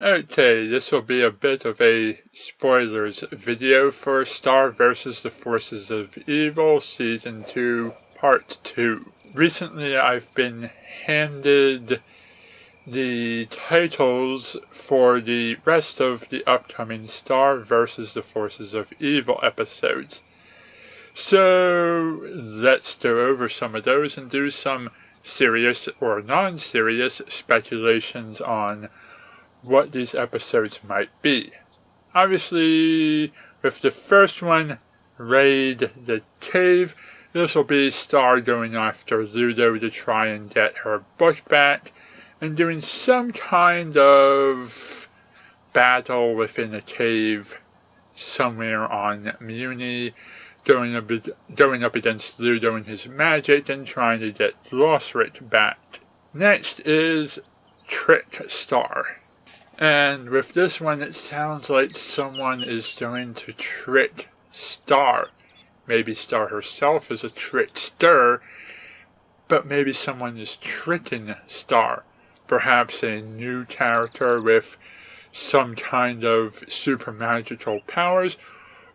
Okay, this will be a bit of a spoilers video for Star vs. the Forces of Evil Season 2 Part 2. Recently I've been handed the titles for the rest of the upcoming Star vs. the Forces of Evil episodes. So let's go over some of those and do some serious or non-serious speculations on what these episodes might be. Obviously, with the first one, Raid the Cave, this will be Star going after Ludo to try and get her book back, and doing some kind of battle within a cave somewhere on Muni, going up against Ludo and his magic and trying to get Glossrit back. Next is Trickstar. And with this one, it sounds like someone is going to trick Star. Maybe Star herself is a trickster, but maybe someone is tricking Star. Perhaps a new character with some kind of super magical powers,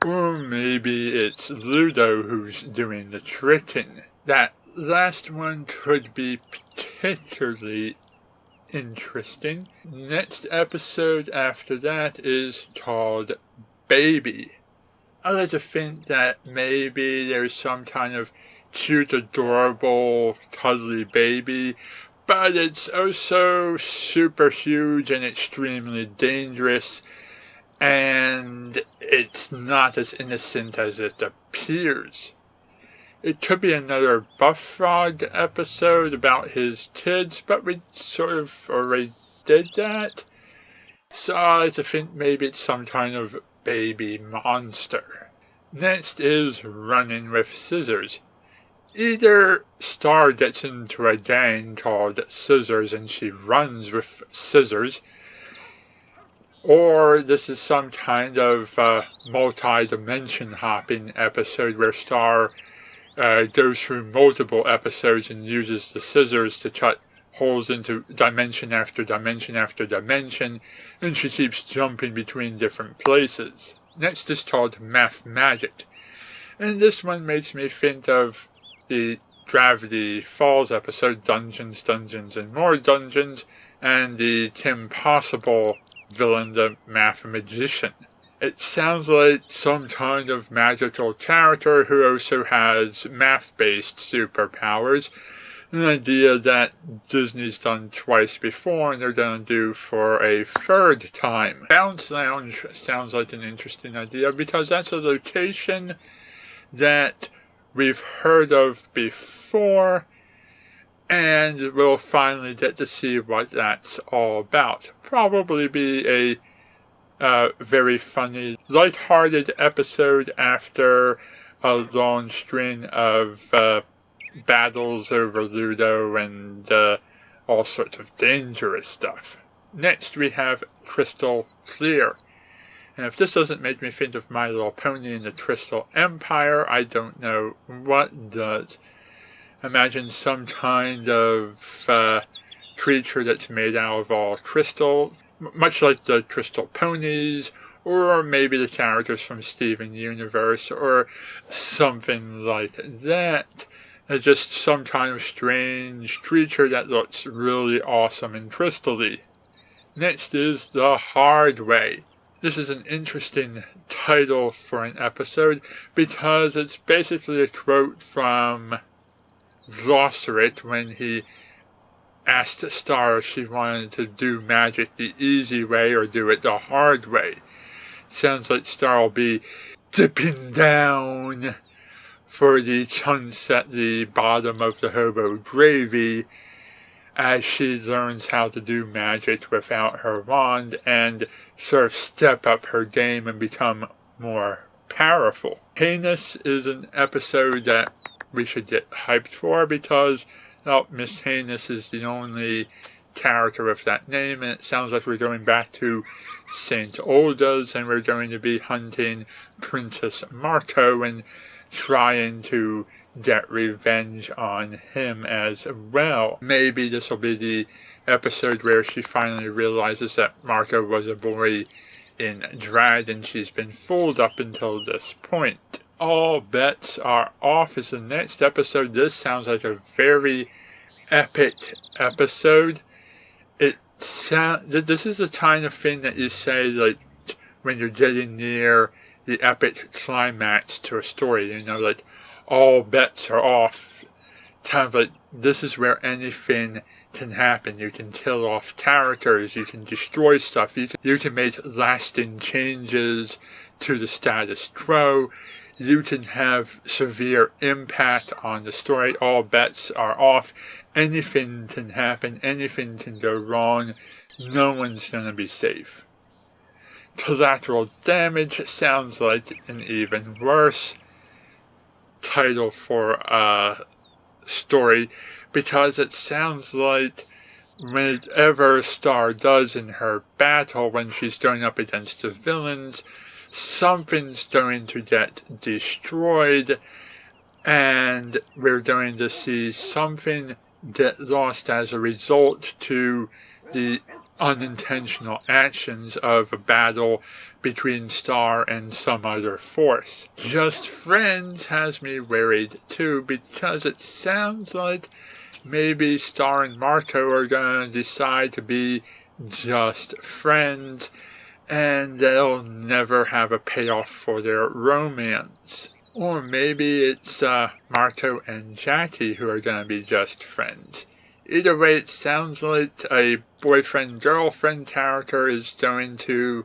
or maybe it's Ludo who's doing the tricking. That last one could be particularly interesting. Next episode after that is called Baby. I like to think that maybe there's some kind of cute, adorable, cuddly baby, but it's also super huge and extremely dangerous, and it's not as innocent as it appears. It could be another Buff Frog episode about his kids, but we sort of already did that. So I like to think maybe it's some kind of baby monster. Next is Running with Scissors. Either Star gets into a gang called Scissors and she runs with scissors, or this is some kind of multi-dimension hopping episode where Star goes through multiple episodes and uses the scissors to cut holes into dimension after dimension after dimension, and she keeps jumping between different places. Next is called Mathmagic, and this one makes me think of the Gravity Falls episode, Dungeons, Dungeons, and More Dungeons, and the Kim Possible villain, the Mathmagician. It sounds like some kind of magical character who also has math-based superpowers, an idea that Disney's done twice before and they're going to do for a third time. Bounce Lounge sounds like an interesting idea because that's a location that we've heard of before, and we'll finally get to see what that's all about. Probably be a very funny, light-hearted episode after a long string of battles over Ludo and all sorts of dangerous stuff. Next we have Crystal Clear. And if this doesn't make me think of My Little Pony and the Crystal Empire, I don't know what does. Imagine some kind of creature that's made out of all crystal, much like the Crystal Ponies, or maybe the characters from Steven Universe, or something like that. Just some kind of strange creature that looks really awesome and crystal-y. Next is The Hard Way. This is an interesting title for an episode because it's basically a quote from Glossrit when he asked Star if she wanted to do magic the easy way or do it the hard way. Sounds like Star will be dipping down for the chunks at the bottom of the hobo gravy as she learns how to do magic without her wand and sort of step up her game and become more powerful. Heinous is an episode that we should get hyped for because Miss Heinous is the only character with that name, and it sounds like we're going back to St. Olga's and we're going to be hunting Princess Marco and trying to get revenge on him as well. Maybe this will be the episode where she finally realizes that Marco was a boy in drag and she's been fooled up until this point. All Bets Are Off is the next episode. This sounds like a very epic episode. This is the kind of thing that you say, like, when you're getting near the epic climax to a story, like, all bets are off. Kind of like, this is where anything can happen. You can kill off characters, you can destroy stuff, you can make lasting changes to the status quo, you can have severe impact on the story. All bets are off. Anything can happen, anything can go wrong, no one's going to be safe. Collateral Damage sounds like an even worse title for a story, because it sounds like whenever Star does in her battle, when she's going up against the villains, something's going to get destroyed, and we're going to see something get lost as a result to the unintentional actions of a battle between Star and some other force. Just Friends has me worried too, because it sounds like maybe Star and Marco are going to decide to be just friends, and they'll never have a payoff for their romance. Or maybe it's Marco and Jackie who are going to be just friends. Either way, it sounds like a boyfriend-girlfriend character is going to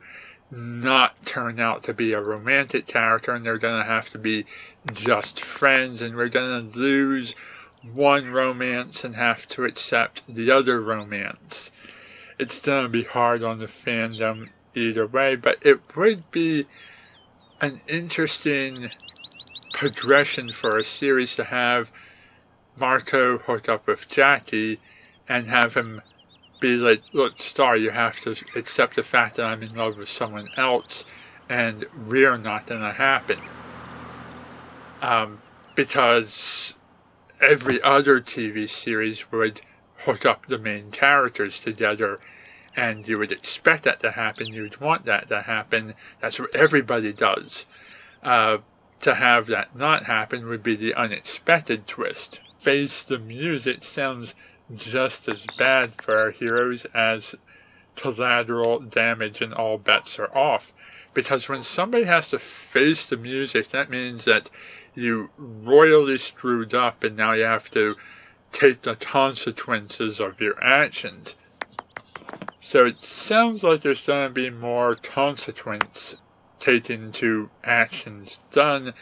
not turn out to be a romantic character, and they're going to have to be just friends, and we're going to lose one romance and have to accept the other romance. It's going to be hard on the fandom either way, but it would be an interesting progression for a series to have Marco hook up with Jackie and have him be like, look, Star, you have to accept the fact that I'm in love with someone else and we're not going to happen. Because every other TV series would hook up the main characters together, and you would expect that to happen, you'd want that to happen, that's what everybody does. To have that not happen would be the unexpected twist. Face the Music sounds just as bad for our heroes as Collateral Damage and All Bets Are Off. Because when somebody has to face the music, that means that you royally screwed up and now you have to take the consequences of your actions. So it sounds like there's going to be more consequence taken to actions done,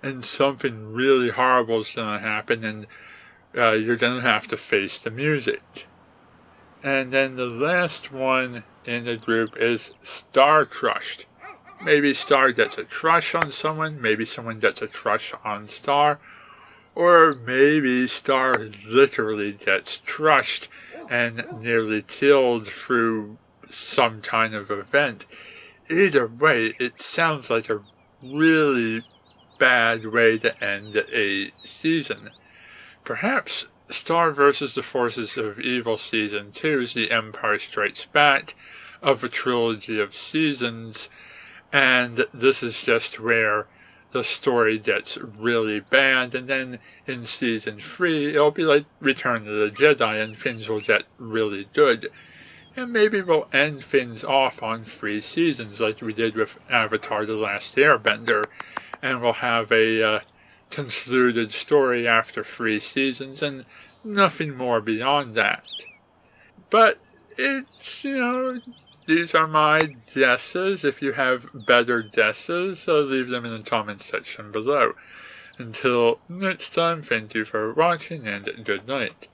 and something really horrible is going to happen, and you're going to have to face the music. And then the last one in the group is Starcrushed. Maybe Star gets a crush on someone, maybe someone gets a crush on Star, or maybe Star literally gets crushed and nearly killed through some kind of event. Either way, it sounds like a really bad way to end a season. Perhaps Star vs. the Forces of Evil Season 2 is the Empire Strikes Back of a trilogy of seasons, and this is just where the story gets really bad, and then in Season 3 it'll be like Return of the Jedi and things will get really good. And maybe we'll end things off on 3 seasons like we did with Avatar The Last Airbender, and we'll have a concluded story after 3 seasons and nothing more beyond that. But it's, these are my guesses. If you have better guesses, leave them in the comment section below. Until next time, thank you for watching and good night.